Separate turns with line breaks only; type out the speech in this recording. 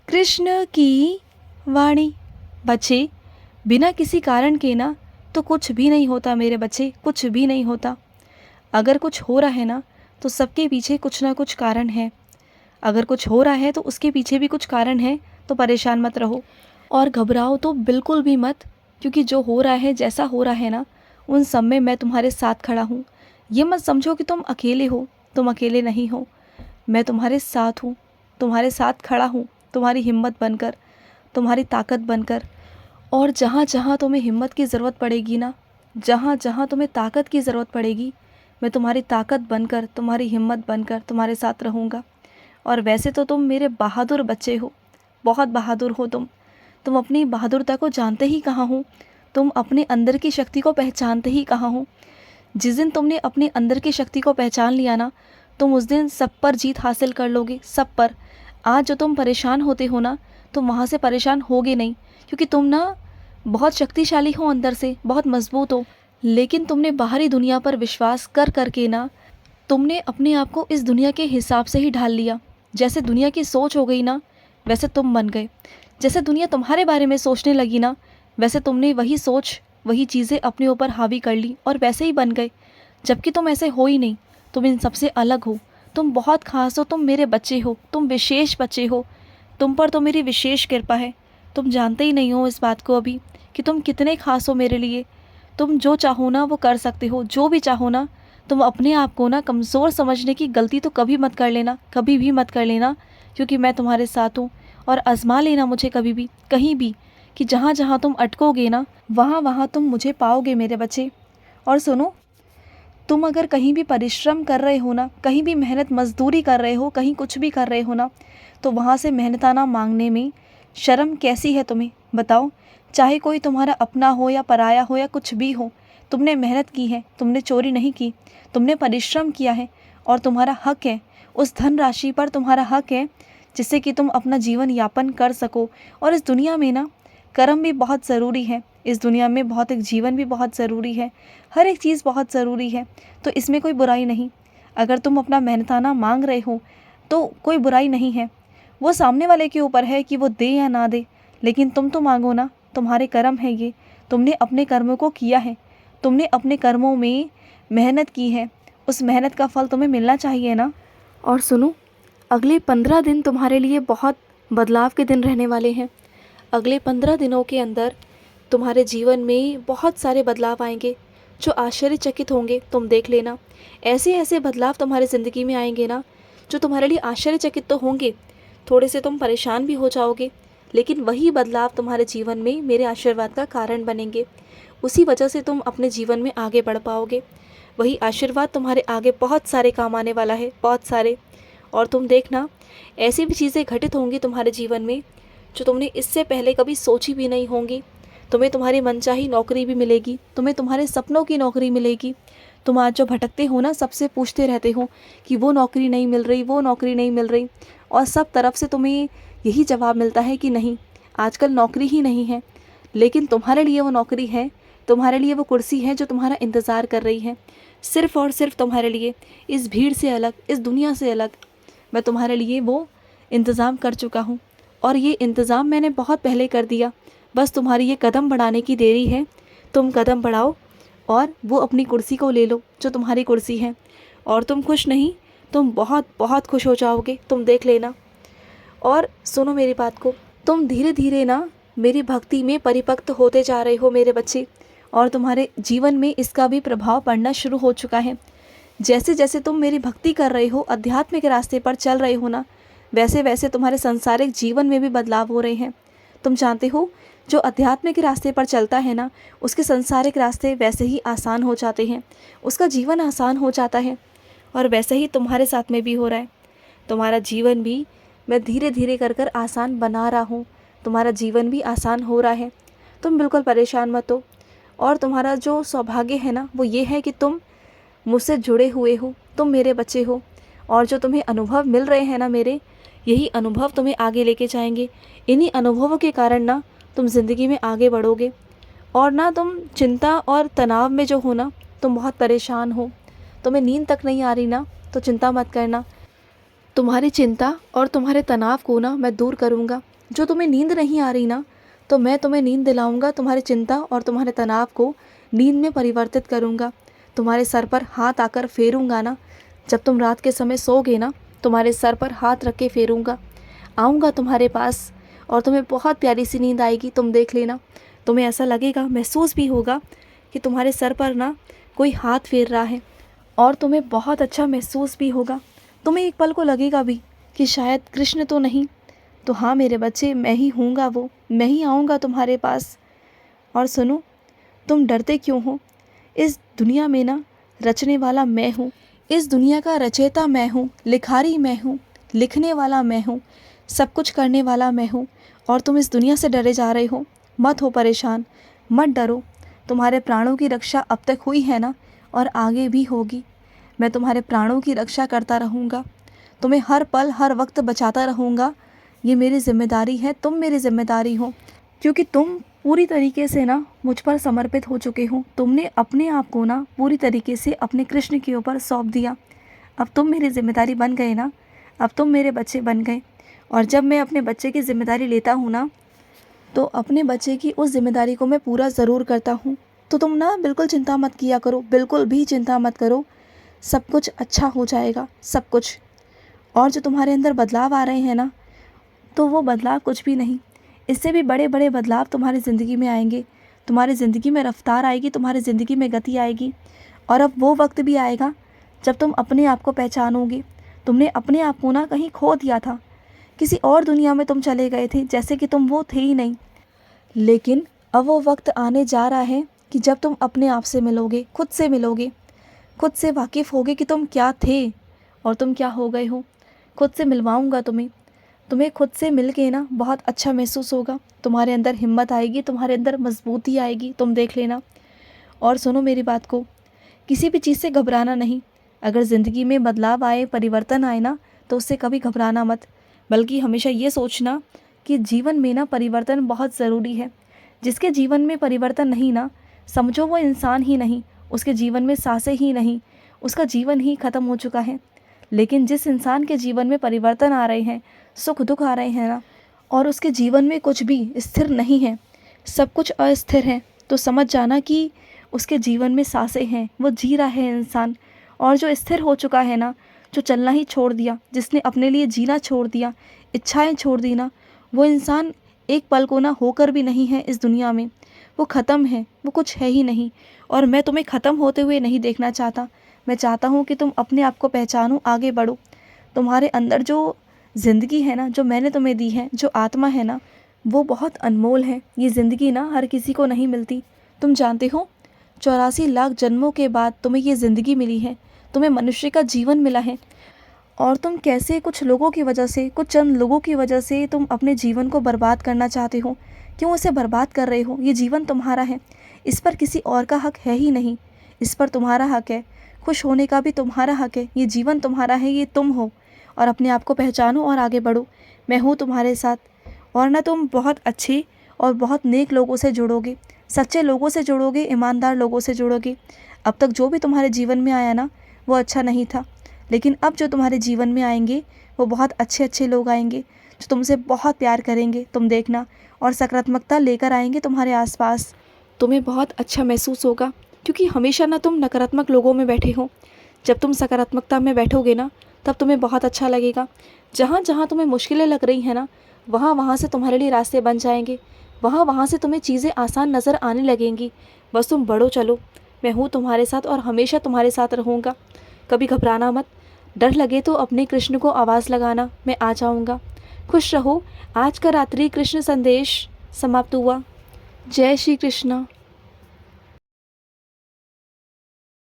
कृष्ण की वाणी। बच्चे, बिना किसी कारण के ना तो कुछ भी नहीं होता मेरे बच्चे, कुछ भी नहीं होता। अगर कुछ हो रहा है ना तो सबके पीछे कुछ ना कुछ कारण है। अगर कुछ हो रहा है तो उसके पीछे भी कुछ कारण है। तो परेशान मत रहो और घबराओ तो बिल्कुल भी मत, क्योंकि जो हो रहा है, जैसा हो रहा है ना, उन सब में मैं तुम्हारे साथ खड़ा हूँ। ये मत समझो कि तुम अकेले हो, तुम अकेले नहीं हो। मैं तुम्हारे साथ हूँ, तुम्हारे साथ खड़ा हूँ, तुम्हारी हिम्मत बनकर, तुम्हारी ताकत बनकर। और जहाँ जहाँ तुम्हें हिम्मत की ज़रूरत पड़ेगी ना, जहाँ जहाँ तुम्हें ताकत की ज़रूरत पड़ेगी, मैं तुम्हारी ताकत बनकर, तुम्हारी हिम्मत बनकर तुम्हारे साथ रहूँगा। और वैसे तो तुम मेरे बहादुर बच्चे हो, बहुत बहादुर हो तुम। तुम अपनी बहादुरता को जानते ही कहाँ हो, तुम अपने अंदर की शक्ति को पहचानते ही कहाँ हो। जिस दिन तुमने अपने अंदर की शक्ति को पहचान लिया ना, तुम उस दिन सब पर जीत हासिल कर लोगे, सब पर। आज जो तुम परेशान होते हो ना, तुम वहाँ से परेशान होगे नहीं, क्योंकि तुम ना बहुत शक्तिशाली हो, अंदर से बहुत मजबूत हो। लेकिन तुमने बाहरी दुनिया पर विश्वास कर करके ना, तुमने अपने आप को इस दुनिया के हिसाब से ही ढाल लिया। जैसे दुनिया की सोच हो गई ना, वैसे तुम बन गए। जैसे दुनिया तुम्हारे बारे में सोचने लगी ना, वैसे तुमने वही सोच, वही चीज़ें अपने ऊपर हावी कर ली और वैसे ही बन गए। जबकि तुम ऐसे हो ही नहीं, तुम इन सबसे अलग हो। तुम बहुत खास हो, तुम मेरे बच्चे हो, तुम विशेष बच्चे हो। तुम पर तो मेरी विशेष कृपा है। तुम जानते ही नहीं हो इस बात को अभी, कि तुम कितने खास हो मेरे लिए। तुम जो चाहो ना वो कर सकते हो, जो भी चाहो ना। तुम अपने आप को ना कमज़ोर समझने की गलती तो कभी मत कर लेना, कभी भी मत कर लेना, क्योंकि मैं तुम्हारे साथ हूँ। और आजमा लेना मुझे कभी भी, कहीं भी, कि जहाँ जहाँ तुम अटकोगे ना, वहाँ वहाँ तुम मुझे पाओगे मेरे बच्चे। और सुनो, तुम अगर कहीं भी परिश्रम कर रहे हो ना, कहीं भी मेहनत मजदूरी कर रहे हो, कहीं कुछ भी कर रहे हो ना, तो वहाँ से मेहनताना मांगने में शर्म कैसी है तुम्हें, बताओ। चाहे कोई तुम्हारा अपना हो या पराया हो या कुछ भी हो, तुमने मेहनत की है, तुमने चोरी नहीं की, तुमने परिश्रम किया है। और तुम्हारा हक है, उस धन राशि पर तुम्हारा हक है, जिससे कि तुम अपना जीवन यापन कर सको। और इस दुनिया में ना कर्म भी बहुत ज़रूरी है, इस दुनिया में भौतिक जीवन भी बहुत ज़रूरी है, हर एक चीज़ बहुत ज़रूरी है। तो इसमें कोई बुराई नहीं। अगर तुम अपना मेहनताना मांग रहे हो तो कोई बुराई नहीं है। वो सामने वाले के ऊपर है कि वो दे या ना दे, लेकिन तुम तो मांगो ना। तुम्हारे कर्म है ये, तुमने अपने कर्मों को किया है, तुमने अपने कर्मों में मेहनत की है, उस मेहनत का फल तुम्हें मिलना चाहिए ना। और सुनो, अगले 15 दिन तुम्हारे लिए बहुत बदलाव के दिन रहने वाले हैं। अगले 15 दिनों के अंदर तुम्हारे जीवन में बहुत सारे बदलाव आएंगे जो आश्चर्यचकित होंगे। तुम देख लेना, ऐसे ऐसे बदलाव तुम्हारी ज़िंदगी में आएंगे ना, जो तुम्हारे लिए आश्चर्यचकित तो होंगे। थोड़े से तुम परेशान भी हो जाओगे, लेकिन वही बदलाव तुम्हारे जीवन में मेरे आशीर्वाद का कारण बनेंगे। उसी वजह से तुम अपने जीवन में आगे बढ़ पाओगे। वही आशीर्वाद तुम्हारे आगे बहुत सारे काम आने वाला है, बहुत सारे। और तुम देखना, ऐसी भी चीज़ें घटित होंगी तुम्हारे जीवन में जो तुमने इससे पहले कभी सोची भी नहीं होंगी। तुम्हें तुम्हारी मनचाही नौकरी भी मिलेगी, तुम्हें तुम्हारे सपनों की नौकरी मिलेगी। तुम आज जो भटकते हो ना, सबसे पूछते रहते हो कि वो नौकरी नहीं मिल रही, वो नौकरी नहीं मिल रही, और सब तरफ से तुम्हें यही जवाब मिलता है कि नहीं, आजकल नौकरी ही नहीं है। लेकिन तुम्हारे लिए वो नौकरी है, तुम्हारे लिए वो कुर्सी है जो तुम्हारा इंतज़ार कर रही है, सिर्फ़ और सिर्फ तुम्हारे लिए। इस भीड़ से अलग, इस दुनिया से अलग मैं तुम्हारे लिए वो इंतज़ाम कर चुका हूँ। और ये इंतज़ाम मैंने बहुत पहले कर दिया, बस तुम्हारी ये कदम बढ़ाने की देरी है। तुम कदम बढ़ाओ और वो अपनी कुर्सी को ले लो जो तुम्हारी कुर्सी है। और तुम खुश नहीं, तुम बहुत बहुत खुश हो जाओगे, तुम देख लेना। और सुनो मेरी बात को, तुम धीरे धीरे ना मेरी भक्ति में परिपक्व होते जा रहे हो मेरे बच्चे, और तुम्हारे जीवन में इसका भी प्रभाव पड़ना शुरू हो चुका है। जैसे जैसे तुम मेरी भक्ति कर रहे हो, आध्यात्मिक रास्ते पर चल रहे हो ना, वैसे वैसे तुम्हारे सांसारिक जीवन में भी बदलाव हो रहे हैं। तुम जानते हो, जो आध्यात्मिक रास्ते पर चलता है ना, उसके सांसारिक रास्ते वैसे ही आसान हो जाते हैं, उसका जीवन आसान हो जाता है। और वैसे ही तुम्हारे साथ में भी हो रहा है। तुम्हारा जीवन भी मैं धीरे धीरे कर कर आसान बना रहा हूँ, तुम्हारा जीवन भी आसान हो रहा है। तुम बिल्कुल परेशान मत हो। और तुम्हारा जो सौभाग्य है ना, वो ये है कि तुम मुझसे जुड़े हुए हो, तुम मेरे बच्चे हो। और जो तुम्हें अनुभव मिल रहे हैं ना मेरे, यही अनुभव तुम्हें आगे लेके जाएंगे। इन्हीं अनुभवों के कारण ना तुम ज़िंदगी में आगे बढ़ोगे। और ना तुम चिंता और तनाव में जो हो ना, तुम बहुत परेशान हो, तुम्हें नींद तक नहीं आ रही ना, तो चिंता मत करना। तुम्हारी चिंता और तुम्हारे तनाव को ना मैं दूर करूँगा। जो तुम्हें नींद नहीं आ रही ना, तो मैं तुम्हें नींद दिलाऊंगा। तुम्हारी चिंता और तुम्हारे तनाव को नींद में परिवर्तित करूंगा। तुम्हारे सर पर हाथ आकर फेरूंगा ना, जब तुम रात के समय सोओगे ना, तुम्हारे सर पर हाथ रख के फेरूंगा। आऊँगा तुम्हारे पास और तुम्हें बहुत प्यारी सी नींद आएगी। तुम देख लेना, तुम्हें ऐसा लगेगा, महसूस भी होगा कि तुम्हारे सर पर ना कोई हाथ फेर रहा है, और तुम्हें बहुत अच्छा महसूस भी होगा। तुम्हें एक पल को लगेगा भी कि शायद कृष्ण तो नहीं, तो हाँ मेरे बच्चे, मैं ही हूँगा वो, मैं ही आऊँगा तुम्हारे पास। और सुनो, तुम डरते क्यों हो? इस दुनिया में ना रचने वाला मैं हूँ, इस दुनिया का रचयिता मैं हूँ, लिखारी मैं हूँ, लिखने वाला मैं हूँ, सब कुछ करने वाला मैं हूँ। और तुम इस दुनिया से डरे जा रहे हो। मत हो परेशान, मत डरो। तुम्हारे प्राणों की रक्षा अब तक हुई है ना, और आगे भी होगी। मैं तुम्हारे प्राणों की रक्षा करता रहूँगा, तुम्हें हर पल हर वक्त बचाता रहूँगा। ये मेरी जिम्मेदारी है, तुम मेरी जिम्मेदारी हो, क्योंकि तुम पूरी तरीके से ना मुझ पर समर्पित हो चुके हो। तुमने अपने आप को ना पूरी तरीके से अपने कृष्ण के ऊपर सौंप दिया। अब तुम मेरी जिम्मेदारी बन गए ना, अब तुम मेरे बच्चे बन गए। और जब मैं अपने बच्चे की जिम्मेदारी लेता हूँ ना, तो अपने बच्चे की उस जिम्मेदारी को मैं पूरा ज़रूर करता हूँ। तो तुम ना बिल्कुल चिंता मत किया करो, बिल्कुल भी चिंता मत करो। सब कुछ अच्छा हो जाएगा, सब कुछ। और जो तुम्हारे अंदर बदलाव आ रहे हैं ना, तो वो बदलाव कुछ भी नहीं, इससे भी बड़े बड़े बदलाव तुम्हारी ज़िंदगी में आएंगे। तुम्हारी ज़िंदगी में रफ्तार आएगी, तुम्हारी ज़िंदगी में गति आएगी। और अब वो वक्त भी आएगा जब तुम अपने आप को पहचानोगे। तुमने अपने आप को ना कहीं खो दिया था, किसी और दुनिया में तुम चले गए थे, जैसे कि तुम वो थे ही नहीं। लेकिन अब वो वक्त आने जा रहा है कि जब तुम अपने आप से मिलोगे, खुद से मिलोगे, खुद से वाकिफ़ होगे कि तुम क्या थे और तुम क्या हो गए हो। खुद से मिलवाऊंगा तुम्हें। तुम्हें खुद से मिल के ना बहुत अच्छा महसूस होगा। तुम्हारे अंदर हिम्मत आएगी, तुम्हारे अंदर मजबूती आएगी, तुम देख लेना। और सुनो मेरी बात को, किसी भी चीज़ से घबराना नहीं। अगर ज़िंदगी में बदलाव आए, परिवर्तन आए ना, तो उससे कभी घबराना मत, बल्कि हमेशा ये सोचना कि जीवन में ना परिवर्तन बहुत ज़रूरी है। जिसके जीवन में परिवर्तन नहीं ना, समझो वो इंसान ही नहीं, उसके जीवन में सांसें ही नहीं, उसका जीवन ही ख़त्म हो चुका है। लेकिन जिस इंसान के जीवन में परिवर्तन आ रहे हैं, सुख दुख आ रहे हैं ना, और उसके जीवन में कुछ भी स्थिर नहीं है, सब कुछ अस्थिर है, तो समझ जाना कि उसके जीवन में सांसें हैं, वो जी रहा है इंसान। और जो स्थिर हो चुका है ना, जो चलना ही छोड़ दिया, जिसने अपने लिए जीना छोड़ दिया, इच्छाएं छोड़ दी ना, वो इंसान एक पल को ना होकर भी नहीं है इस दुनिया में। वो ख़त्म है, वो कुछ है ही नहीं। और मैं तुम्हें ख़त्म होते हुए नहीं देखना चाहता। मैं चाहता हूँ कि तुम अपने आप को पहचानो, आगे बढ़ो। तुम्हारे अंदर जो ज़िंदगी है ना, जो मैंने तुम्हें दी है, जो आत्मा है ना, वो बहुत अनमोल है। ये ज़िंदगी ना हर किसी को नहीं मिलती। तुम जानते हो, 84 लाख जन्मों के बाद तुम्हें ये ज़िंदगी मिली है, तुम्हें मनुष्य का जीवन मिला है। और तुम कैसे कुछ लोगों की वजह से, कुछ चंद लोगों की वजह से तुम अपने जीवन को बर्बाद करना चाहते हो? क्यों उसे बर्बाद कर रहे हो? ये जीवन तुम्हारा है, इस पर किसी और का हक है ही नहीं। इस पर तुम्हारा हक है, खुश होने का भी तुम्हारा हक है। ये जीवन तुम्हारा है, ये तुम हो। और अपने आप को पहचानो और आगे बढ़ो। मैं हूँ तुम्हारे साथ। और ना तुम बहुत अच्छे और बहुत नेक लोगों से जुड़ोगे, सच्चे लोगों से जुड़ोगे, ईमानदार लोगों से जुड़ोगे। अब तक जो भी तुम्हारे जीवन में आया ना, वो अच्छा नहीं था, लेकिन अब जो तुम्हारे जीवन में आएंगे, वो बहुत अच्छे अच्छे लोग आएंगे, जो तुमसे बहुत प्यार करेंगे, तुम देखना। और सकारात्मकता लेकर आएंगे तुम्हारे आसपास। तुम्हें बहुत अच्छा महसूस होगा, क्योंकि हमेशा ना तुम नकारात्मक लोगों में बैठे हो। जब तुम सकारात्मकता में बैठोगे ना, तब तुम्हें बहुत अच्छा लगेगा। जहाँ जहाँ तुम्हें मुश्किलें लग रही हैं ना, वहाँ वहाँ से तुम्हारे लिए रास्ते बन जाएंगे। वहाँ वहाँ से तुम्हें चीज़ें आसान नज़र आने लगेंगी। बस तुम बढ़ो, चलो। मैं हूँ तुम्हारे साथ और हमेशा तुम्हारे साथ रहूँगा। कभी घबराना मत। डर लगे तो अपने कृष्ण को आवाज़ लगाना, मैं आ जाऊँगा। खुश रहो। आज का रात्रि कृष्ण संदेश समाप्त हुआ। जय श्री कृष्ण।